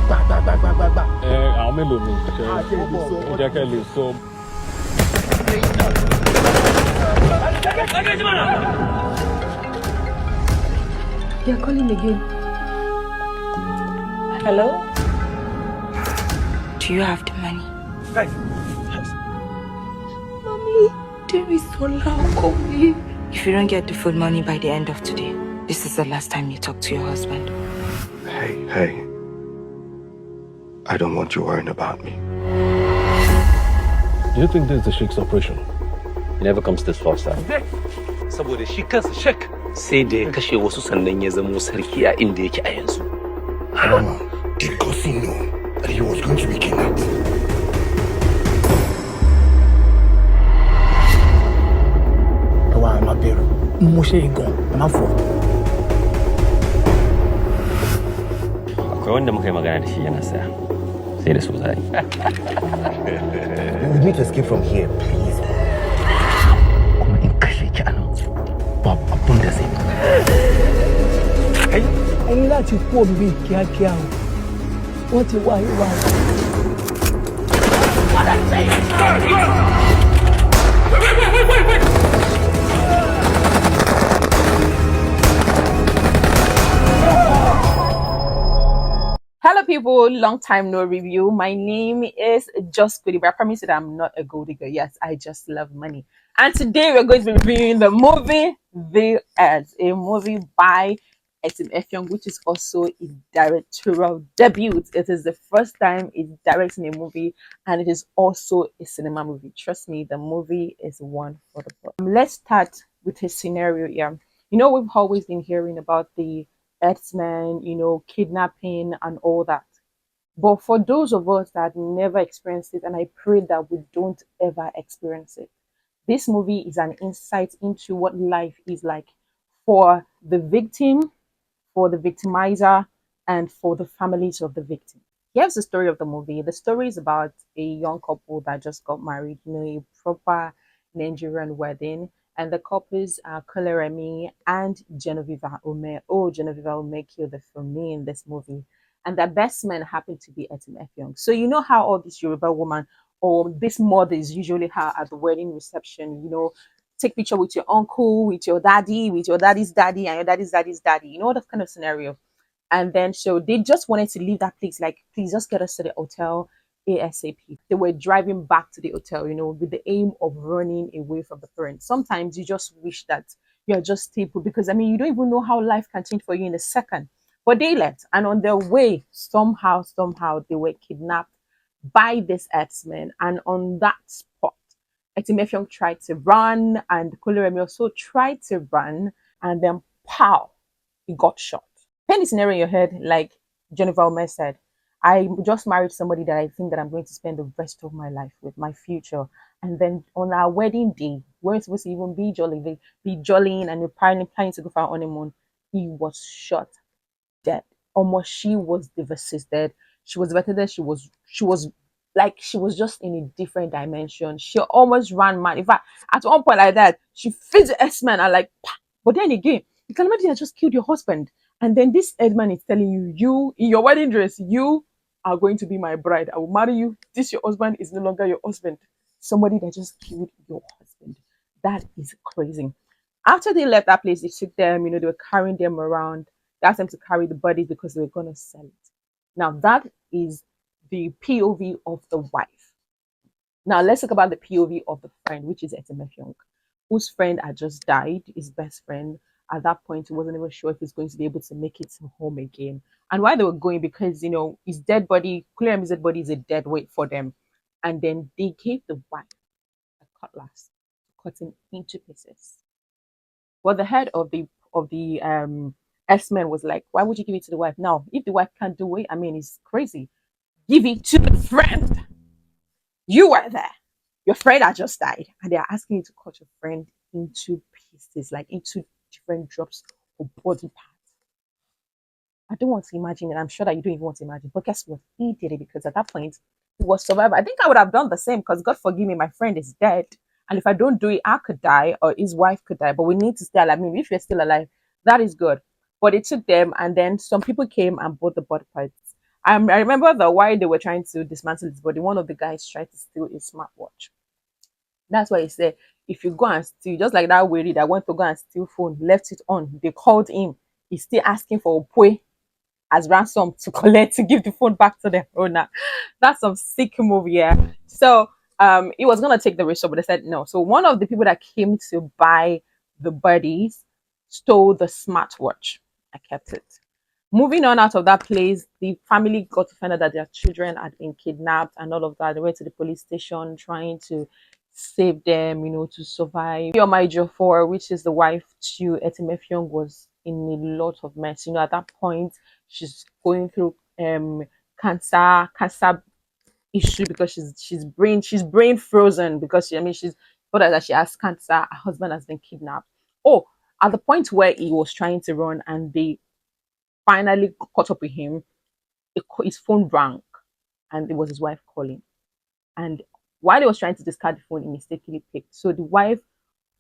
How many of You're calling again. Hello? Do you have the money? Right. Mommy, there is so loud calling. If you don't get the full money by the end of today, this is the last time you talk to your husband. Hey. I don't want you worrying about me. Do you think this is the Sheikh's operation? It never comes this far, sir. Saboda shi kansa Sheikh sai da ya kashe wasu sannan ya zamo sarki a inda yake a yanzu. Did Kosi know that he was going to be kidnapped? Akwai wanda muka yi magana da shi yana saya. Sai da su zai. We need to escape from here, please. Kuma in kashe ki anan. Babu abun da zai. Hey, ẹni láti kú òbí kíákíá o. Wọ́n ti wá yín wá. Hello people, long time no review. My name is Just Goody, but I promise that I'm not a gold digger. Yes, I just love money. And today we're going to be reviewing the movie The Edge, a movie by Etim Effiong, which is also his directorial debut. It is the first time he's directing a movie, and it is also a cinema movie. Trust me, the movie is one for the book. Let's start with his scenario here. You know, we've always been hearing about the X-Men, you know, kidnapping and all that. But for those of us that never experienced it, and I pray that we don't ever experience it, this movie is an insight into what life is like for the victim, for the victimizer, and for the families of the victim. Here's the story of the movie. The story is about a young couple that just got married, you know, a proper Nigerian wedding. And the couples are Koleremi and Genevieve Ome. Oh, Genevieve Ome killed it for me in this movie. And the best man happened to be Etim Effiong. So you know how all these Yoruba women or this mothers usually have at the wedding reception, you know, take picture with your uncle, with your daddy's daddy, and your daddy's daddy's daddy. You know that kind of scenario. And then so they just wanted to leave that place, like, please just get us to the hotel ASAP. They were driving back to the hotel, you know, with the aim of running away from the parents. Sometimes you just wish that you're just stable because I mean you don't even know how life can change for you in a second. But they left, and on their way, somehow they were kidnapped by this X-Men. And on that spot, Etim Effiong tried to run, and Koleremi also tried to run, and then pow, he got shot. Paint the scenario in your head, like Jennifer Omer said. I just married somebody that I think that I'm going to spend the rest of my life with, my future. And then on our wedding day, we're supposed to even be jollying, and we're planning to go for our honeymoon. He was shot dead. Almost, she was devastated. She was devastated. She was just in a different dimension. She almost ran mad. In fact, at one point like that, she faced the X-Men and like, pah! But then again, you can imagine I just killed your husband. And then this X-Man is telling you, you in your wedding dress, you are going to be my bride. I will marry you. This your husband is no longer your husband. Somebody that just killed your husband. That is crazy. After they left that place, they took them, you know, they were carrying them around. They asked them to carry the bodies because they were going to sell it. Now, that is the POV of the wife. Now, let's talk about the POV of the friend, which is Etim Effiong, whose friend had just died, his best friend. At that point, he wasn't even sure if he's going to be able to make it home again. And why they were going, because, you know, his dead body, Koleremi's dead body is a dead weight for them. And then they gave the wife a cutlass to cut him into pieces. Well, the head of the X-Men was like, why would you give it to the wife? Now, if the wife can't do it, I mean, it's crazy. Give it to the friend. You were there. Your friend had just died, and they are asking you to cut your friend into pieces, like into different drops of body parts. I don't want to imagine it. I'm sure that you don't even want to imagine. But guess what? He did it because at that point, he was survivor. I think I would have done the same because God forgive me, my friend is dead. And if I don't do it, I could die or his wife could die. But we need to stay alive. I mean, if we're still alive, that is good. But it took them, and then some people came and bought the body parts. I remember that why they were trying to dismantle his body, one of the guys tried to steal his smartwatch. That's why he said, if you go and steal, just like that lady that went to go and steal phone, left it on, they called him. He's still asking for a pay as ransom to collect to give the phone back to the owner. That's some sick movie, yeah. So he was gonna take the risk, but they said no. So one of the people that came to buy the bodies stole the smartwatch. I kept it. Moving on out of that place, the family got to find out that their children had been kidnapped and all of that. They went to the police station trying to save them, to survive. Yoma Ejiofor, which is the wife to Etimefiongo, was in a lot of mess. At that point, she's going through cancer issue because she's brain frozen because she's thought that she has cancer. Her husband has been kidnapped. Oh, at the point where he was trying to run and they finally caught up with him, his phone rang and it was his wife calling. And while he was trying to discard the phone, he mistakenly picked. So the wife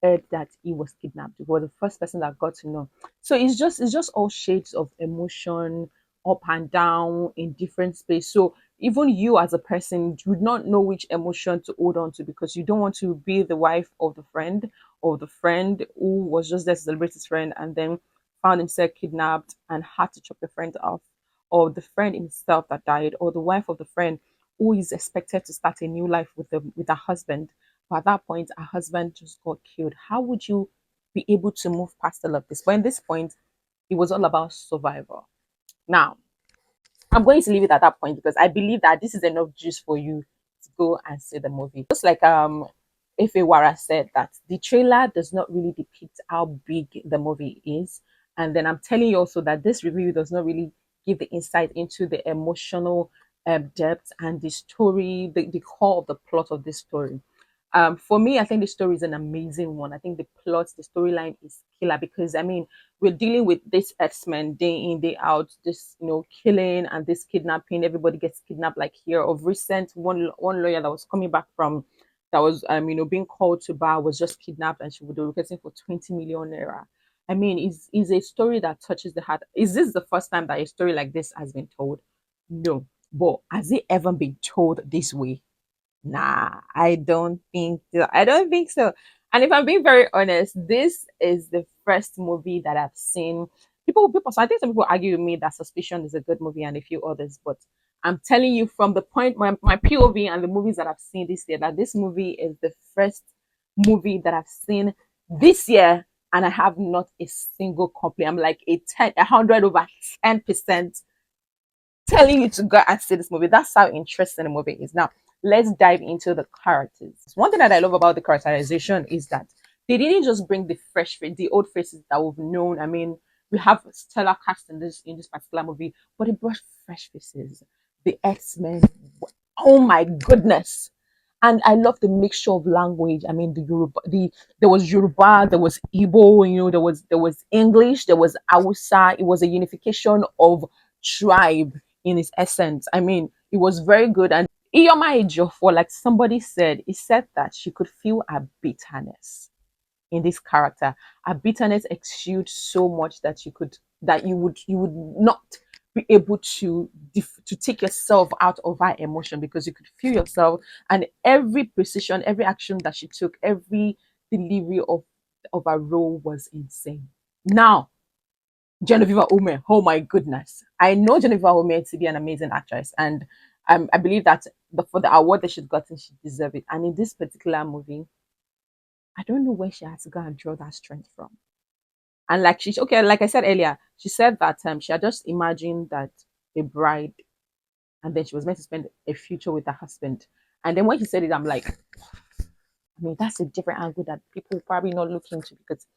heard that he was kidnapped. He was the first person that got to know. So it's just all shades of emotion, up and down in different space. So even you as a person, you would not know which emotion to hold on to because you don't want to be the wife of the friend or the friend who was just there to celebrate his friend and then found himself kidnapped and had to chop the friend off, or the friend himself that died, or the wife of the friend who is expected to start a new life with her husband, but at that point, her husband just got killed. How would you be able to move past all of this? But in this point, it was all about survival. Now, I'm going to leave it at that point because I believe that this is enough juice for you to go and see the movie. Just like Ife Wara said that the trailer does not really depict how big the movie is. And then I'm telling you also that this review does not really give the insight into the emotional depth and the story, the core of the plot of this story. For me, I think the story is an amazing one. I think the plot, the storyline is killer because we're dealing with this X-Men day in, day out, this killing and this kidnapping. Everybody gets kidnapped. Like here of recent, one lawyer that was coming back from that was being called to bar was just kidnapped and she would be requesting for 20 million naira. Is a story that touches the heart. Is this the first time that a story like this has been told? No. But has it ever been told this way? Nah, I don't think so. I don't think so. And if I'm being very honest, this is the first movie that I've seen. People. So I think some people argue with me that Suspicion is a good movie and a few others, but I'm telling you from the point my POV and the movies that I've seen this year that this movie is the first movie that I've seen this year, and I have not a single complaint. I'm like 100/10% telling you to go and see this movie. That's how interesting the movie is. Now, let's dive into the characters. One thing that I love about the characterization is that they didn't just bring the fresh face, the old faces that we've known. We have stellar cast in this particular movie, but they brought fresh faces. The X-Men. Oh my goodness. And I love the mixture of language. There was Yoruba, there was Igbo, there was English, there was Hausa. It was a unification of tribe in its essence. It was very good. And Iyoma Ejiofor, like somebody said, he said that she could feel a bitterness in this character. Her bitterness exudes so much that you would not be able to take yourself out of her emotion because you could feel yourself, and every precision, every action that she took, every delivery of her role was insane. Now, Genevieve Ume, oh my goodness. I know Genevieve Ume to be an amazing actress, and I believe that for the award that she's gotten, she deserves it. And in this particular movie, I don't know where she has to go and draw that strength from. And like like I said earlier, she said that she had just imagined that a bride, and then she was meant to spend a future with her husband. And then when she said it, I'm like, that's a different angle that people probably not look into because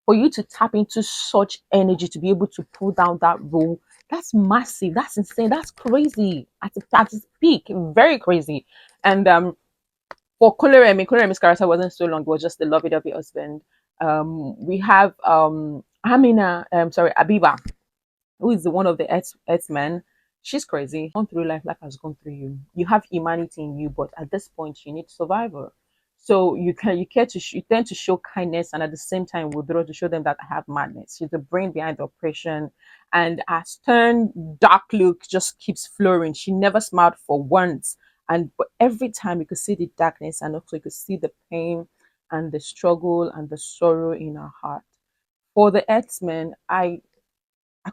for you to tap into such energy to be able to pull down that role, that's massive, that's insane, that's crazy at its peak, very crazy. And for Koloremi's character wasn't so long, it was just the lovey-dovey husband. We have Abiba, who is one of the X-Men. She's crazy. Gone through life has gone through you. You have humanity in you, but at this point, you need survivor. So you tend to show kindness, and at the same time withdraw to show them that I have madness. She's the brain behind the operation, and her stern, dark look just keeps flowing. She never smiled for once, and but every time you could see the darkness, and also you could see the pain and the struggle and the sorrow in her heart. For the X-Men, I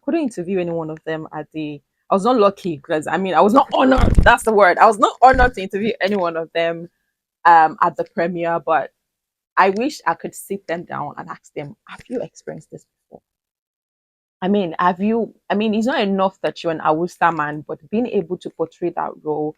couldn't interview any one of them at the. I was not lucky because I mean I was not honored. That's the word. I was not honored to interview any one of them at the premiere, but I wish I could sit them down and ask them, have you experienced this before? I mean, have you? I mean, it's not enough that you're an Awusa man, but being able to portray that role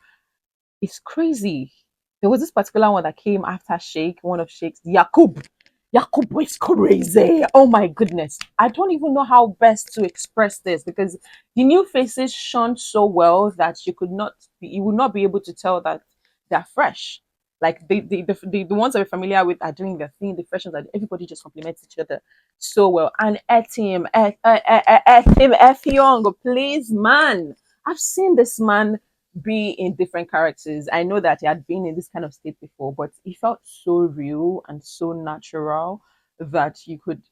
is crazy. There was this particular one that came after Sheikh, one of Sheikh's, Yakub. Yakub is crazy. Oh my goodness. I don't even know how best to express this because the new faces shone so well that you would not be able to tell that they're fresh. Like the ones that we're familiar with are doing their thing, the fresh ones that everybody just compliments each other so well. And Etim, Etim, Effiong, please, man. I've seen this man be in different characters. I know that he had been in this kind of state before, but he felt so real and so natural that you would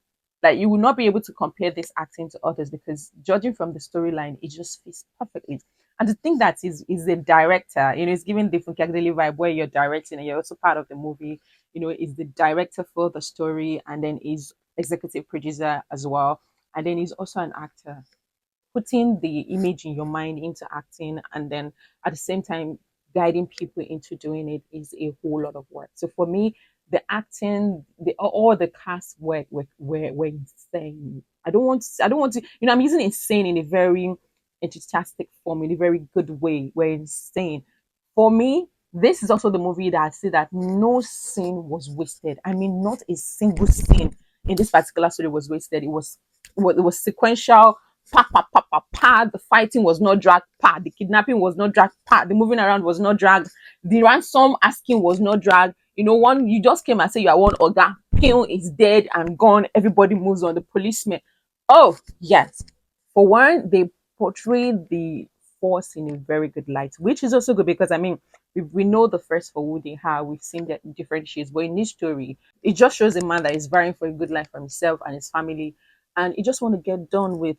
not be able to compare this acting to others because judging from the storyline, it just fits perfectly. And the thing that is a director, it's giving different character vibe where you're directing and you're also part of the movie, is the director for the story and then is executive producer as well. And then he's also an actor putting the image in your mind into acting and then at the same time guiding people into doing it is a whole lot of work. So for me, the acting, all the cast were insane. I don't want to, I'm using insane in a very enthusiastic form, in a very good way. We're insane. For me, this is also the movie that I see that no scene was wasted. I mean, not a single scene in this particular story was wasted. It was sequential. Pa pa pa pa pa. The fighting was not dragged. Pa. The kidnapping was not dragged. Pa. The moving around was not dragged. The ransom asking was not dragged. One you just came and say you are one organ. Peel is dead and gone. Everybody moves on. The policeman. Oh yes, for one, they portrayed the force in a very good light, which is also good because I mean we know the first for who they are. We've seen that different shades, but in this story, it just shows a man that is vying for a good life for himself and his family, and he just want to get done with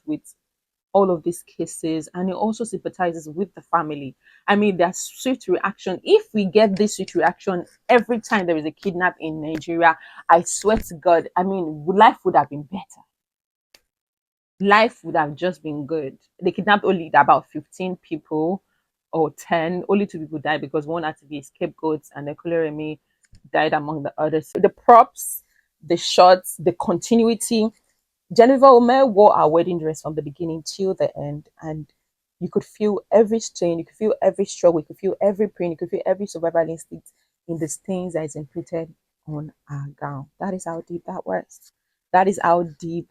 all of these cases, and he also sympathizes with the family. I mean, there's swift reaction. If we get this swift reaction every time there is a kidnap in Nigeria, I swear to God, I mean, life would have been better. Life would have just been good. They kidnapped only about 15 people or 10. Only 2 people died because one had to be scapegoats, and the Kuluremi died among the others. The props, the shots, the continuity. Jennifer Omer wore our wedding dress from the beginning till the end, and you could feel every strain, you could feel every struggle, you could feel every pain, you could feel every survival instinct in the stains that is imprinted on our gown. That is how deep that was. That is how deep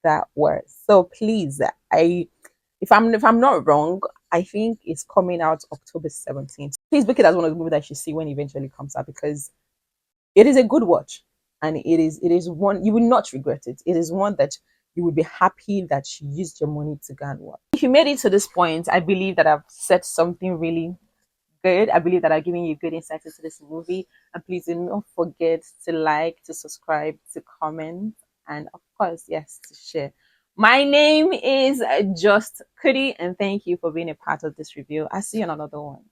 that was. So please, if I'm not wrong, I think it's coming out October 17th. Please book it as one of the movies that you see when it eventually comes out because it is a good watch, and it is one you will not regret it. It is one that you will be happy that you used your money to go and watch. If you made it to this point, I believe that I've said something really good. I believe that I've given you good insights into this movie. And please do not forget to like, to subscribe, to comment, and of course, yes, to share. My name is Just Kudi, and thank you for being a part of this review. I'll see you on another one.